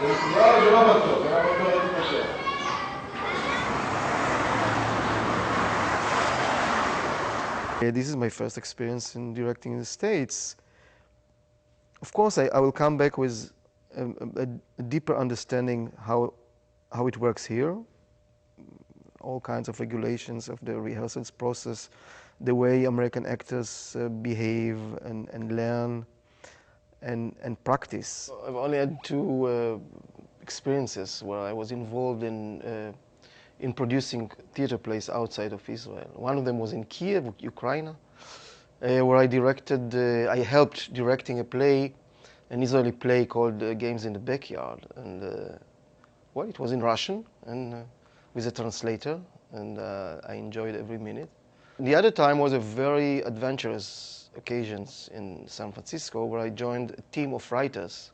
This is my first experience in directing in the States. Of course, I will come back with a deeper understanding how it works here, all kinds of regulations of the rehearsals process, the way American actors behave and learn and practice. I've only had two experiences where I was involved in producing theater plays outside of Israel. One of them was in Kiev, Ukraine, where I helped directing a play, an Israeli play called Games in the Backyard. And well, it was in Russian and with a translator, and I enjoyed every minute. The other time was a very adventurous occasions in San Francisco, where I joined a team of writers.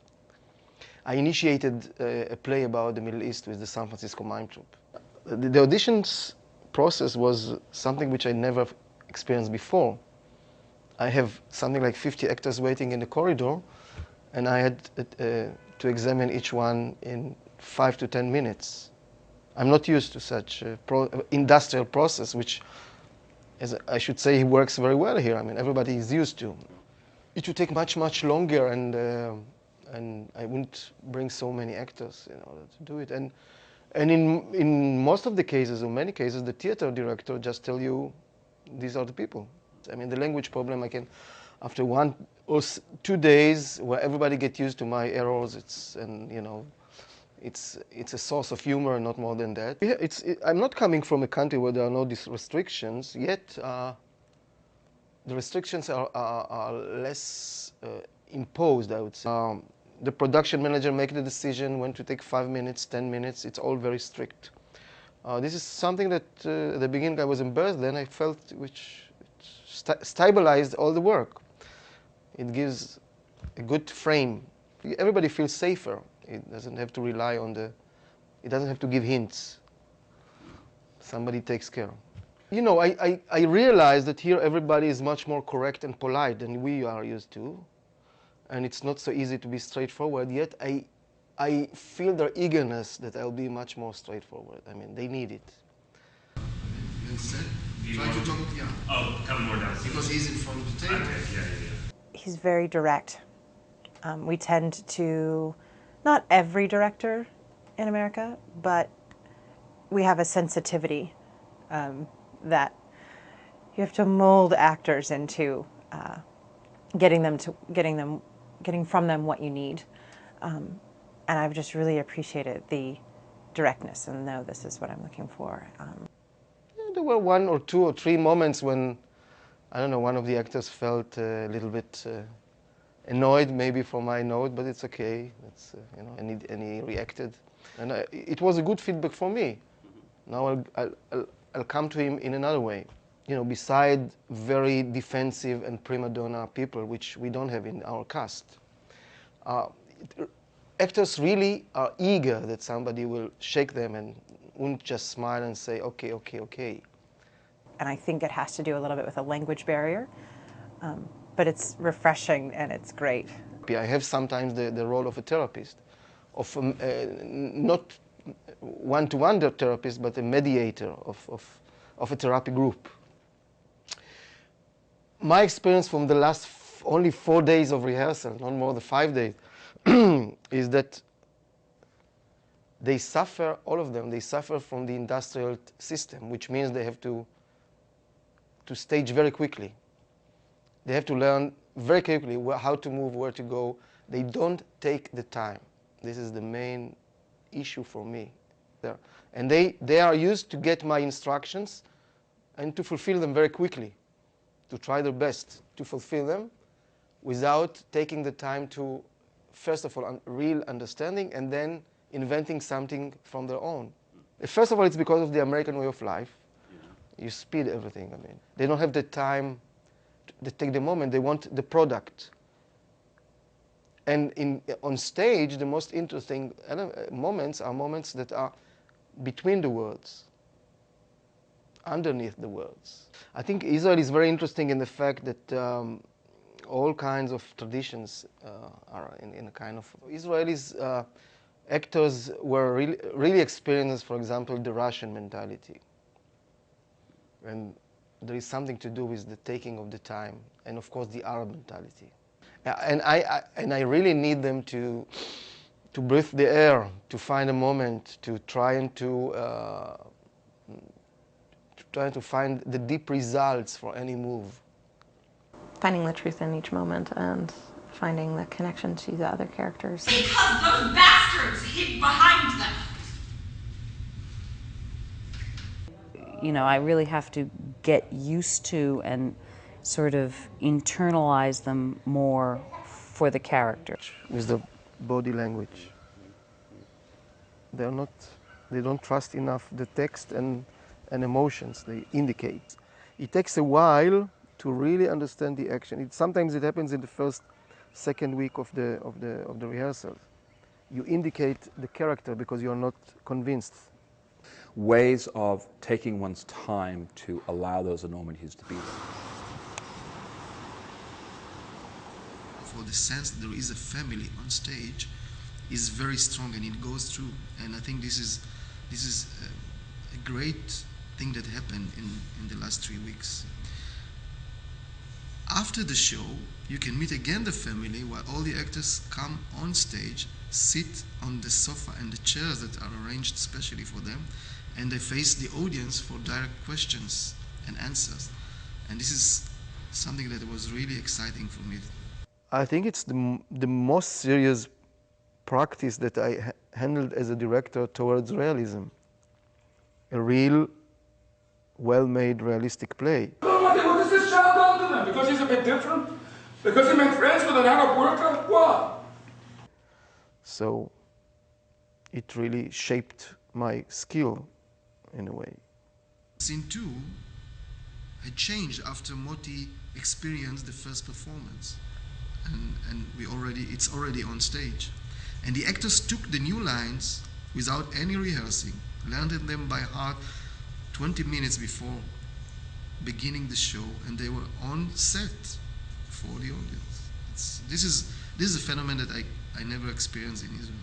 I initiated a play about the Middle East with the San Francisco Mime Troupe. The auditions process was something which I never experienced before. I have something like 50 actors waiting in the corridor, and I had to examine each one in 5 to 10 minutes. I'm not used to such a industrial process, which, as I should say, works very well here. I mean, everybody is used to. It would take much, much longer, and I wouldn't bring so many actors in order to do it. And in most of the cases, or many cases, the theater director just tell you, these are the people. I mean, the language problem, I can, after 1 or 2 days, where everybody gets used to my errors, it's a source of humor, not more than that. I'm not coming from a country where there are no these restrictions, yet the restrictions are less imposed, I would say. The production manager makes the decision when to take 5 minutes, 10 minutes. It's all very strict. This is something that at the beginning I was embarrassed, then I felt which stabilized all the work. It gives a good frame. Everybody feels safer. It doesn't have to rely on it doesn't have to give hints. Somebody takes care. You know, I realize that here everybody is much more correct and polite than we are used to. And it's not so easy to be straightforward, yet I feel their eagerness that I'll be much more straightforward. I mean, they need it. Try to talk, yeah. Oh, come more down. Because he's in front of the table. Okay, yeah. He's very direct. We tend to, not every director in America, but we have a sensitivity that you have to mold actors into getting from them what you need. And I've just really appreciated the directness and know this is what I'm looking for. There were 1 or 2 or 3 moments when, I don't know, one of the actors felt a little bit annoyed maybe for my note, but it's okay. It's, and he reacted. And it was a good feedback for me. Now I'll come to him in another way. You know, beside very defensive and prima donna people, which we don't have in our cast, actors really are eager that somebody will shake them and won't just smile and say, okay, okay, okay. And I think it has to do a little bit with a language barrier, but it's refreshing and it's great. I have sometimes the role of a therapist, of not one-to-one therapist, but a mediator of a therapy group. My experience from the last only 4 days of rehearsal, not more than 5 days, is that they suffer, all of them, they suffer from the industrial system, which means they have to stage very quickly. They have to learn very quickly how to move, where to go. They don't take the time. This is the main issue for me. And they are used to get my instructions and to fulfill them very quickly, to try their best to fulfill them without taking the time to, first of all, real understanding and then inventing something from their own. First of all, it's because of the American way of life. You speed everything, I mean. They don't have the time to take the moment. They want the product. And on stage, the most interesting moments are moments that are between the words, underneath the words. I think Israel is very interesting in the fact that all kinds of traditions are in a kind of... Israel is Actors were really experienced, for example, the Russian mentality. And there is something to do with the taking of the time, and of course the Arab mentality. And I really need them to breathe the air, to find a moment, to try and to find the deep results for any move. Finding the truth in each moment and finding the connection to the other characters. Because those bastards hid behind them. You know, I really have to get used to and sort of internalize them more for the character. With the body language. They don't trust enough the text and emotions they indicate. It takes a while to really understand the action. Sometimes it happens in the first, second week of the rehearsal. You indicate the character because you're not convinced. Ways of taking one's time to allow those enormities to be there. For the sense that there is a family on stage is very strong, and it goes through. And I think this is a great thing that happened in the last 3 weeks. After the show, you can meet again the family while all the actors come on stage, sit on the sofa and the chairs that are arranged specially for them, and they face the audience for direct questions and answers. And this is something that was really exciting for me. I think it's the most serious practice that I handled as a director towards realism. A real, well-made, realistic play. What has this child done to them? Because he's a bit different? Because he made friends with an Arab worker? What? So it really shaped my skill in a way. Scene 2 had changed after Moti experienced the first performance. And it's already on stage. And the actors took the new lines without any rehearsing, learned them by heart 20 minutes before beginning the show, and they were on set for the audience. This is a phenomenon that I never experienced in Israel.